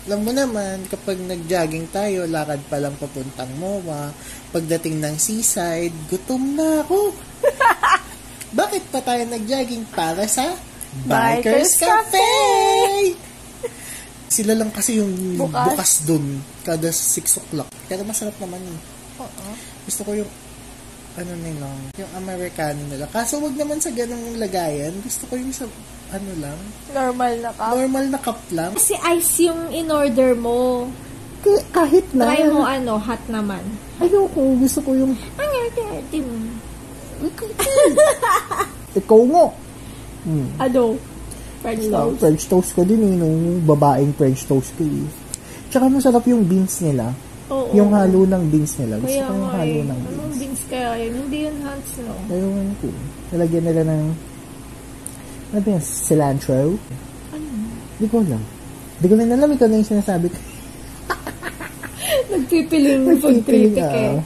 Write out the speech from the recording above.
Alam mo naman, kapag nag-jogging tayo, lakad pa lang papuntang MOA, pagdating ng seaside, gutom na ako. Bakit pa tayo nag-jogging? Para sa Bikers Cafe! Sila lang kasi yung bukas dun, kada 6 o'clock. Pero masarap naman yun. Gusto ko yung nila, yung Americano nila. Kaso wag naman sa ganung lagayan. Gusto ko yung sa lang. Normal na cup. Normal na cup lang. Kasi ice yung in-order mo. Kahit na. Try mo hot naman. Ayoko. Gusto ko yung... Ikaw mo. French toast. French toast ko din nung babaeng French toast ko Tsaka masarap yung beans nila. Oo. Yung halo ng beans nila. Gusto ko yung halo ng beans. Anong beans kaya yun? Hindi yun hunts, no? Ayun ko. Nalagyan nila ng ano ba yung cilantro? Ano? Hindi ko alam. Hindi ko rin alam. Ikaw na yung sinasabi ko. Nagpipiling food critic